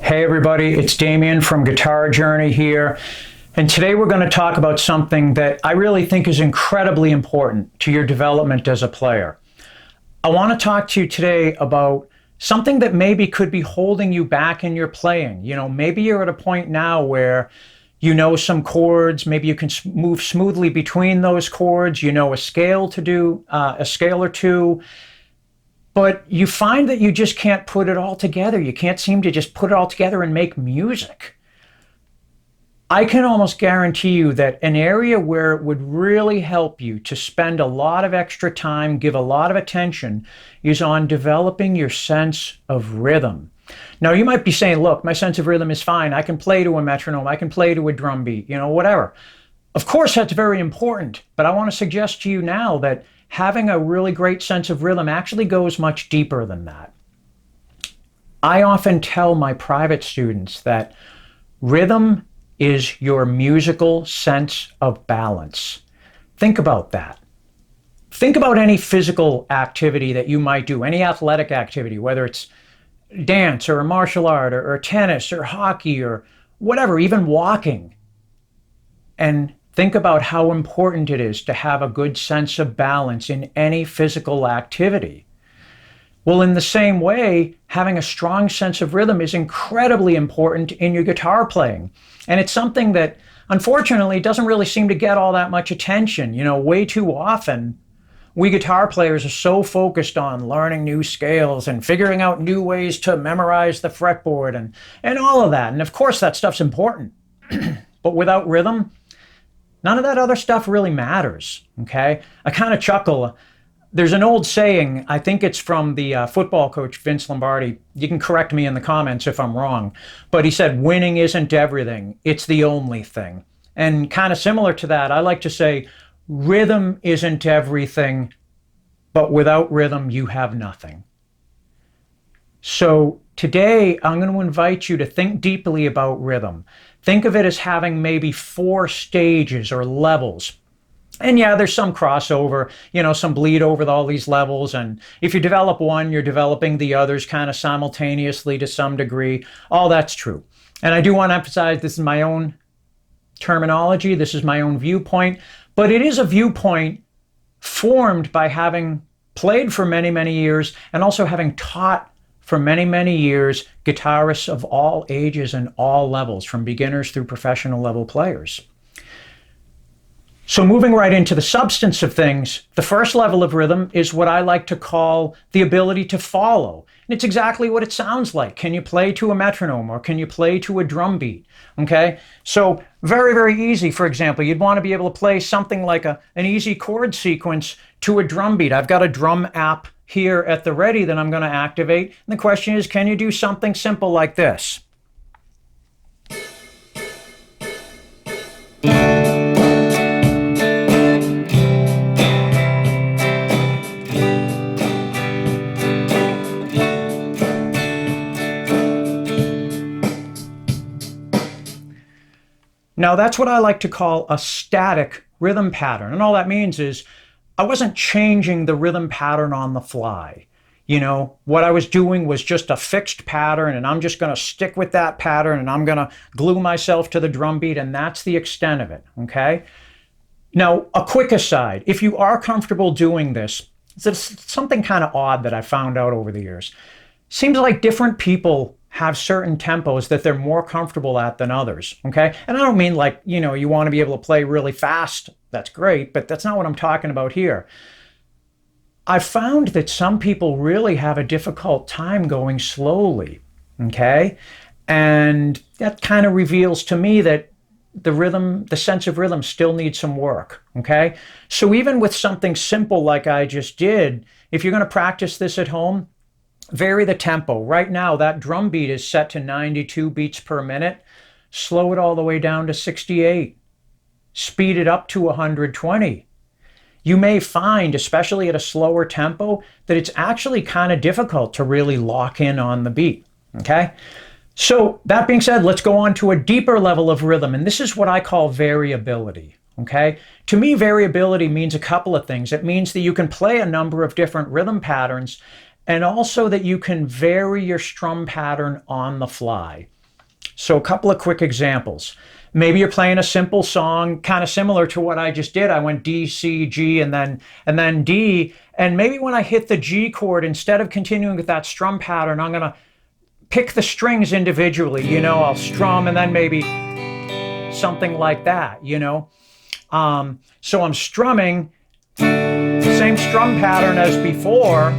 Hey everybody, it's Damien from Guitar Journey here, and today we're going to talk about something that I really think is incredibly important to your development as a player. I want to talk to you today about something that maybe could be holding you back in your playing. Maybe you're at a point now where you know some chords, maybe you can move smoothly between those chords, you know a scale to do, a scale or two, but you find that you just can't put it all together. You can't seem to just put it all together and make music. I can almost guarantee you that an area where it would really help you to spend a lot of extra time, give a lot of attention, is on developing your sense of rhythm. Now, you might be saying, look, my sense of rhythm is fine. I can play to a metronome. I can play to a drum beat, whatever. Of course, that's very important, but I want to suggest to you now that having a really great sense of rhythm actually goes much deeper than that. I often tell my private students that rhythm is your musical sense of balance. Think about that. Think about any physical activity that you might do, any athletic activity, whether it's dance or a martial art or tennis or hockey or whatever, even walking. And think about how important it is to have a good sense of balance in any physical activity. Well, in the same way, having a strong sense of rhythm is incredibly important in your guitar playing. And it's something that, unfortunately, doesn't really seem to get all that much attention. Way too often, we guitar players are so focused on learning new scales and figuring out new ways to memorize the fretboard and all of that. And of course, that stuff's important. But without rhythm, none of that other stuff really matters, okay? I kind of chuckle. There's an old saying, I think it's from the football coach, Vince Lombardi. You can correct me in the comments if I'm wrong. But he said, winning isn't everything, it's the only thing. And kind of similar to that, I like to say, rhythm isn't everything, but without rhythm, you have nothing. So today, I'm going to invite you to think deeply about rhythm. Think of it as having maybe 4 stages or levels. And yeah, there's some crossover, some bleed over all these levels. And if you develop one, you're developing the others kind of simultaneously to some degree. All that's true. And I do want to emphasize this is my own terminology. This is my own viewpoint. But it is a viewpoint formed by having played for many, many years and also having taught for many, many years guitarists of all ages and all levels, from beginners through professional level players. So moving right into the substance of things, the first level of rhythm is what I like to call the ability to follow. And it's exactly what it sounds like. Can you play to a metronome or can you play to a drum beat? Okay, so very, very easy. For example, you'd want to be able to play something like an easy chord sequence to a drum beat. I've got a drum app here at the ready that I'm going to activate. And the question is, can you do something simple like this? Now, that's what I like to call a static rhythm pattern. And all that means is I wasn't changing the rhythm pattern on the fly. What I was doing was just a fixed pattern, and I'm just going to stick with that pattern, and I'm going to glue myself to the drum beat, and that's the extent of it, okay? Now, a quick aside, if you are comfortable doing this, it's something kind of odd that I found out over the years. Seems like different people have certain tempos that they're more comfortable at than others, okay? And I don't mean like, you want to be able to play really fast. That's great, but that's not what I'm talking about here. I found that some people really have a difficult time going slowly, okay? And that kind of reveals to me that the rhythm, the sense of rhythm still needs some work, okay? So even with something simple like I just did, if you're going to practice this at home, vary the tempo. Right now, that drum beat is set to 92 beats per minute. Slow it all the way down to 68. Speed it up to 120. You may find, especially at a slower tempo, that it's actually kind of difficult to really lock in on the beat, okay? So that being said, let's go on to a deeper level of rhythm, and this is what I call variability, okay? To me, variability means a couple of things. It means that you can play a number of different rhythm patterns, and also that you can vary your strum pattern on the fly. So a couple of quick examples. Maybe you're playing a simple song, kind of similar to what I just did. I went D, C, G, and then D. And maybe when I hit the G chord, instead of continuing with that strum pattern, I'm going to pick the strings individually. I'll strum and then maybe something like that, So I'm strumming the same strum pattern as before.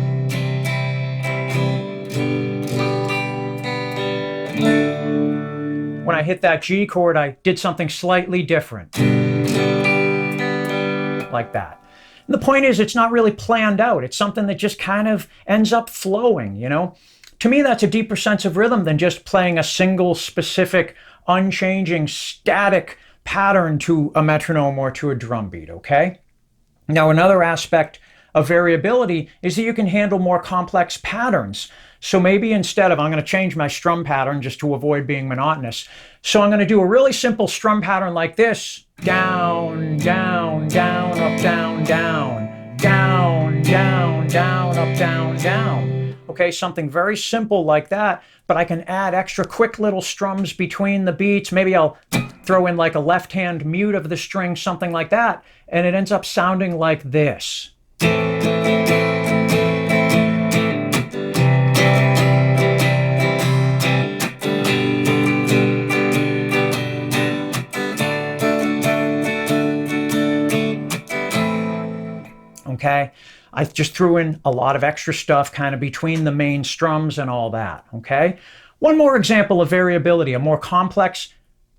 When I hit that G chord, I did something slightly different. Like that. And the point is, it's not really planned out. It's something that just kind of ends up flowing, To me, that's a deeper sense of rhythm than just playing a single, specific, unchanging, static pattern to a metronome or to a drum beat, okay? Now, another aspect of variability is that you can handle more complex patterns. So maybe instead of, I'm going to change my strum pattern just to avoid being monotonous. So I'm going to do a really simple strum pattern like this. Down, down, down, up, down, down. Down, down, down, up, down, down. Okay, something very simple like that, but I can add extra quick little strums between the beats. Maybe I'll throw in like a left-hand mute of the string, something like that, and it ends up sounding like this. Okay, I just threw in a lot of extra stuff kind of between the main strums and all that, okay? One more example of variability, a more complex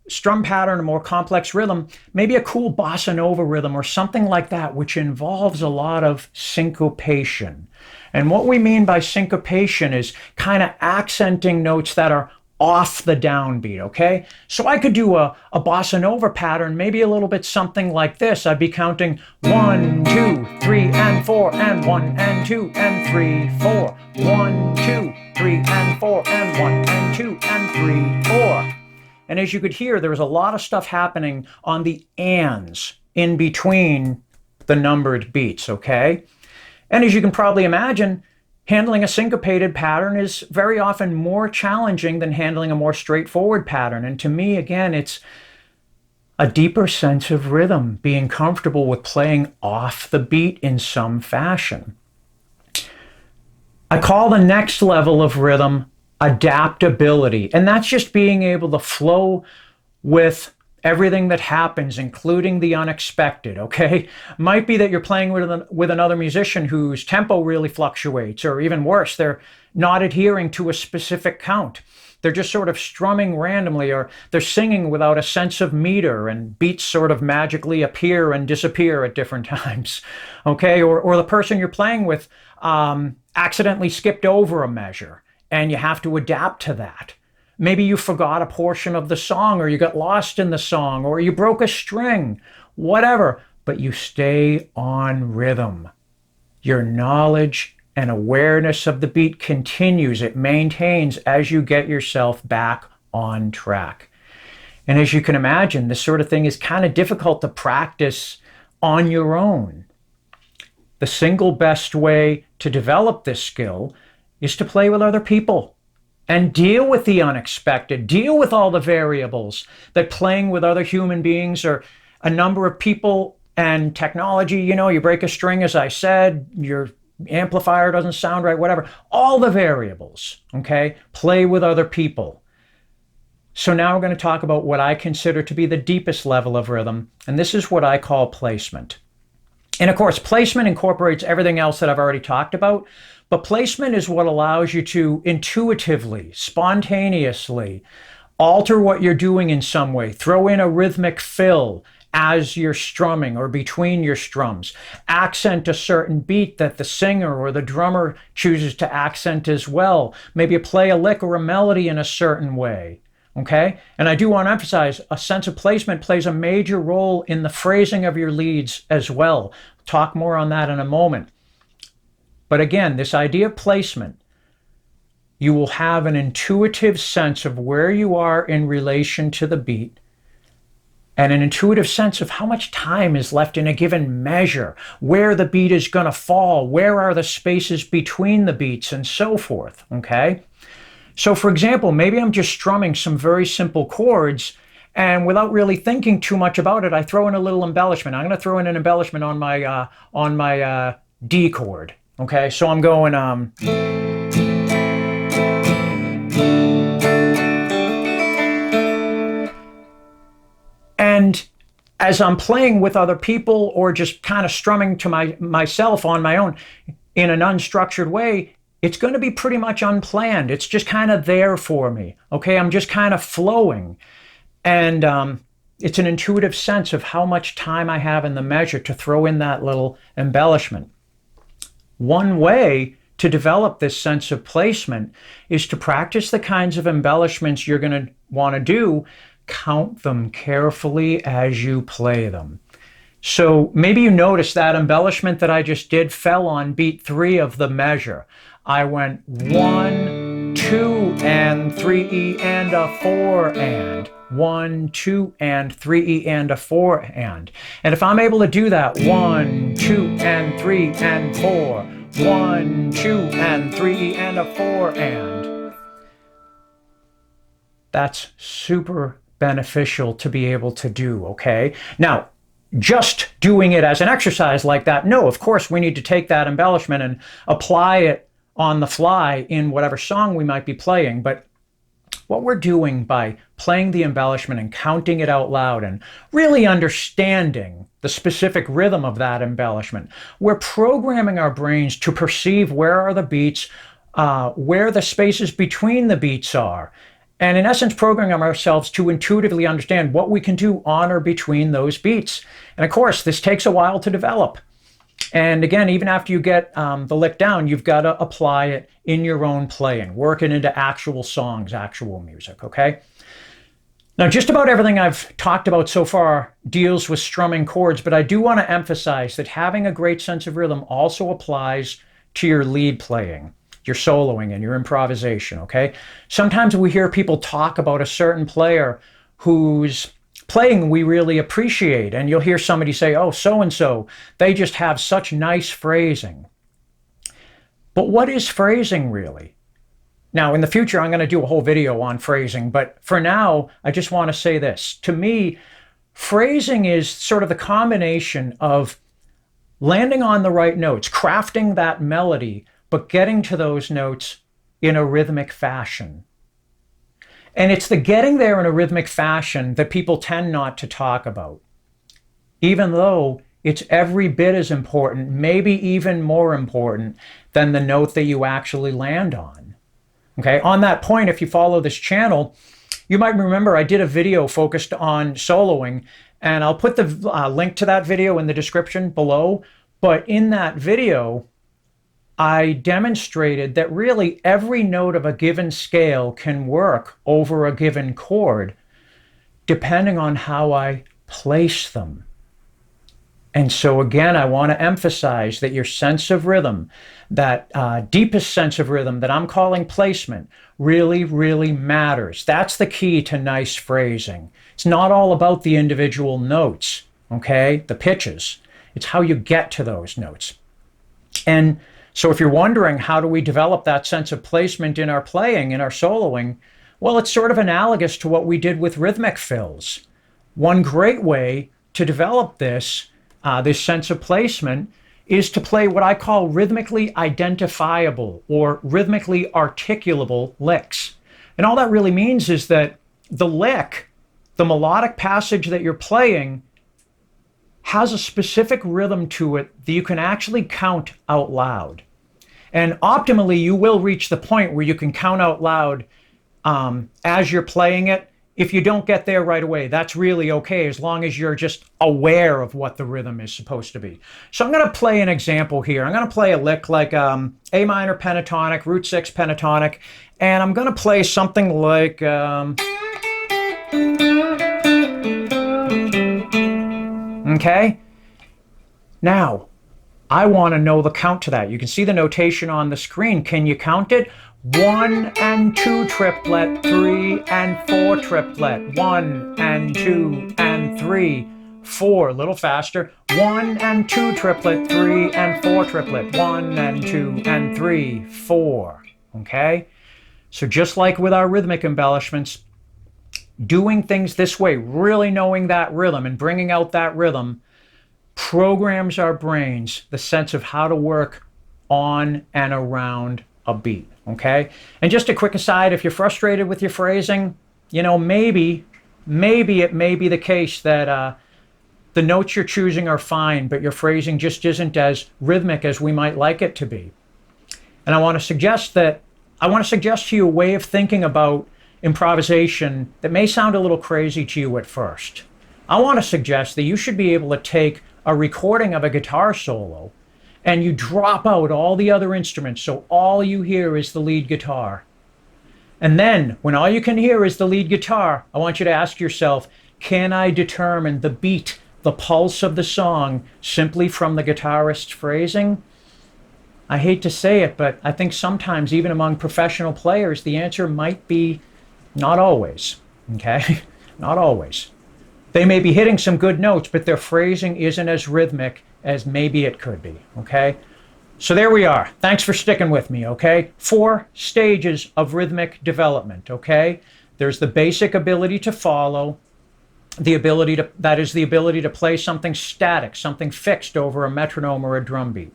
strum pattern, a more complex rhythm, maybe a cool bossa nova rhythm or something like that, which involves a lot of syncopation. And what we mean by syncopation is kind of accenting notes that are off the downbeat, okay? So I could do a bossa nova pattern, maybe a little bit something like this. I'd be counting 1, 2, 3, and 4, and 1, and 2, and 3, 4. 1, 2, 3, and 4, and 1, and 2, and 3, 4. And as you could hear, there was a lot of stuff happening on the ands in between the numbered beats, okay? And as you can probably imagine, handling a syncopated pattern is very often more challenging than handling a more straightforward pattern. And to me, again, it's a deeper sense of rhythm, being comfortable with playing off the beat in some fashion. I call the next level of rhythm adaptability, and that's just being able to flow with everything that happens, including the unexpected, okay? Might be that you're playing with another musician whose tempo really fluctuates, or even worse, they're not adhering to a specific count. They're just sort of strumming randomly, or they're singing without a sense of meter, and beats sort of magically appear and disappear at different times, okay? Or the person you're playing with accidentally skipped over a measure, and you have to adapt to that. Maybe you forgot a portion of the song, or you got lost in the song, or you broke a string, whatever, but you stay on rhythm. Your knowledge and awareness of the beat continues. It maintains as you get yourself back on track. And as you can imagine, this sort of thing is kind of difficult to practice on your own. The single best way to develop this skill is to play with other people and deal with the unexpected, deal with all the variables that playing with other human beings or a number of people and technology, you break a string, as I said, your amplifier doesn't sound right, whatever, all the variables, okay? Play with other people. So now we're going to talk about what I consider to be the deepest level of rhythm, and this is what I call placement. And of course, placement incorporates everything else that I've already talked about, but placement is what allows you to intuitively, spontaneously alter what you're doing in some way. Throw in a rhythmic fill as you're strumming or between your strums. Accent a certain beat that the singer or the drummer chooses to accent as well. Maybe you play a lick or a melody in a certain way. Okay? And I do want to emphasize, a sense of placement plays a major role in the phrasing of your leads as well. Talk more on that in a moment. But again, this idea of placement, you will have an intuitive sense of where you are in relation to the beat and an intuitive sense of how much time is left in a given measure, where the beat is going to fall, where are the spaces between the beats, and so forth, okay? So for example, maybe I'm just strumming some very simple chords, and without really thinking too much about it, I throw in a little embellishment. I'm going to throw in an embellishment on my D chord. Okay, so I'm going and as I'm playing with other people or just kind of strumming to myself on my own in an unstructured way, it's going to be pretty much unplanned. It's just kind of there for me. Okay, I'm just kind of flowing. And it's an intuitive sense of how much time I have in the measure to throw in that little embellishment. One way to develop this sense of placement is to practice the kinds of embellishments you're going to want to do. Count them carefully as you play them. So maybe you noticed that embellishment that I just did fell on beat 3 of the measure. I went 1, 2, and 3E and a 4 and 1, 2, and 3E and a 4 and. And if I'm able to do that 1, 2, and 3 and 4, 1, 2, and 3E and a 4 and, that's super beneficial to be able to do, okay? Now, just doing it as an exercise like that, no, of course we need to take that embellishment and apply it on the fly in whatever song we might be playing. But what we're doing by playing the embellishment and counting it out loud and really understanding the specific rhythm of that embellishment, we're programming our brains to perceive where are the beats, where the spaces between the beats are, and in essence program ourselves to intuitively understand what we can do on or between those beats. And of course, this takes a while to develop. And again, even after you get the lick down, you've got to apply it in your own playing, work it into actual songs, actual music, okay? Now, just about everything I've talked about so far deals with strumming chords, but I do want to emphasize that having a great sense of rhythm also applies to your lead playing, your soloing, and your improvisation, okay? Sometimes we hear people talk about a certain player whose playing we really appreciate, and you'll hear somebody say, oh, so-and-so, they just have such nice phrasing. But what is phrasing really? Now, in the future, I'm going to do a whole video on phrasing, but for now, I just want to say this. To me, phrasing is sort of the combination of landing on the right notes, crafting that melody, but getting to those notes in a rhythmic fashion. And it's the getting there in a rhythmic fashion that people tend not to talk about, even though it's every bit as important, maybe even more important than the note that you actually land on. Okay, on that point, if you follow this channel, you might remember I did a video focused on soloing, and I'll put the link to that video in the description below. But in that video, I demonstrated that really every note of a given scale can work over a given chord depending on how I place them. And so again, I want to emphasize that your sense of rhythm, that deepest sense of rhythm that I'm calling placement, really, really matters. That's the key to nice phrasing. It's not all about the individual notes, okay, the pitches. It's how you get to those notes. And so if you're wondering, how do we develop that sense of placement in our playing, in our soloing? Well, it's sort of analogous to what we did with rhythmic fills. One great way to develop this sense of placement is to play what I call rhythmically identifiable or rhythmically articulable licks. And all that really means is that the lick, the melodic passage that you're playing, has a specific rhythm to it that you can actually count out loud. And optimally, you will reach the point where you can count out loud as you're playing it. If you don't get there right away, that's really okay, as long as you're just aware of what the rhythm is supposed to be. So I'm going to play an example here. I'm going to play a lick like A minor pentatonic, root 6 pentatonic, and I'm going to play something like okay? Now, I want to know the count to that. You can see the notation on the screen. Can you count it? 1 and 2 triplet, 3 and 4 triplet, 1 and 2 and 3, 4, a little faster, 1 and 2 triplet, 3 and 4 triplet, 1 and 2 and 3, 4, okay? So just like with our rhythmic embellishments, doing things this way, really knowing that rhythm and bringing out that rhythm, programs our brains the sense of how to work on and around a beat, okay? And just a quick aside, if you're frustrated with your phrasing, maybe it may be the case that the notes you're choosing are fine, but your phrasing just isn't as rhythmic as we might like it to be. And I want to suggest to you a way of thinking about improvisation that may sound a little crazy to you at first. I want to suggest that you should be able to take a recording of a guitar solo and you drop out all the other instruments, so all you hear is the lead guitar. And then, when all you can hear is the lead guitar, I want you to ask yourself, can I determine the beat, the pulse of the song, simply from the guitarist's phrasing? I hate to say it, but I think sometimes, even among professional players, the answer might be not always, okay? Not always. They may be hitting some good notes, but their phrasing isn't as rhythmic as maybe it could be, okay? So there we are. Thanks for sticking with me, okay? 4 stages of rhythmic development, okay? There's the basic ability to follow, that is the ability to play something static, something fixed over a metronome or a drum beat.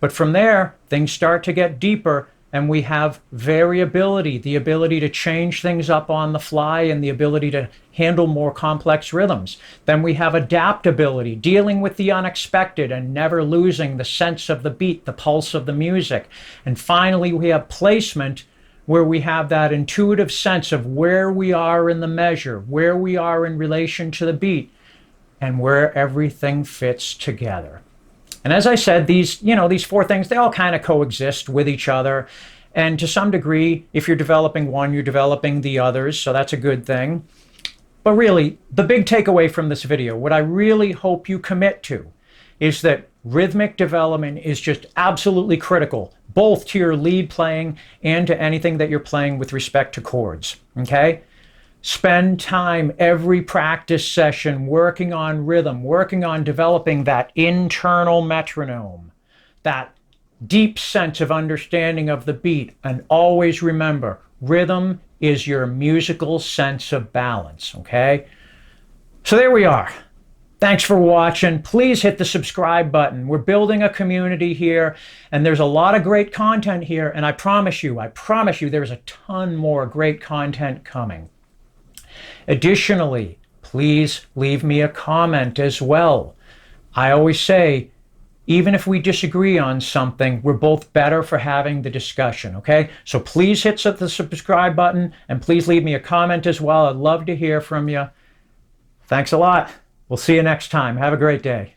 But from there, things start to get deeper, and we have variability, the ability to change things up on the fly and the ability to handle more complex rhythms. Then we have adaptability, dealing with the unexpected and never losing the sense of the beat, the pulse of the music. And finally, we have placement, where we have that intuitive sense of where we are in the measure, where we are in relation to the beat, and where everything fits together. And as I said, these 4 things, they all kind of coexist with each other. And to some degree, if you're developing one, you're developing the others. So that's a good thing. But really, the big takeaway from this video, what I really hope you commit to, is that rhythmic development is just absolutely critical, both to your lead playing and to anything that you're playing with respect to chords, okay? Spend time every practice session working on rhythm, working on developing that internal metronome, that deep sense of understanding of the beat. And always remember, rhythm is your musical sense of balance, okay? So there we are. Thanks for watching. Please hit the subscribe button. We're building a community here, and there's a lot of great content here, and I promise you, there's a ton more great content coming. Additionally, please leave me a comment as well. I always say, even if we disagree on something, we're both better for having the discussion, okay? So please hit the subscribe button, and please leave me a comment as well. I'd love to hear from you. Thanks a lot. We'll see you next time. Have a great day.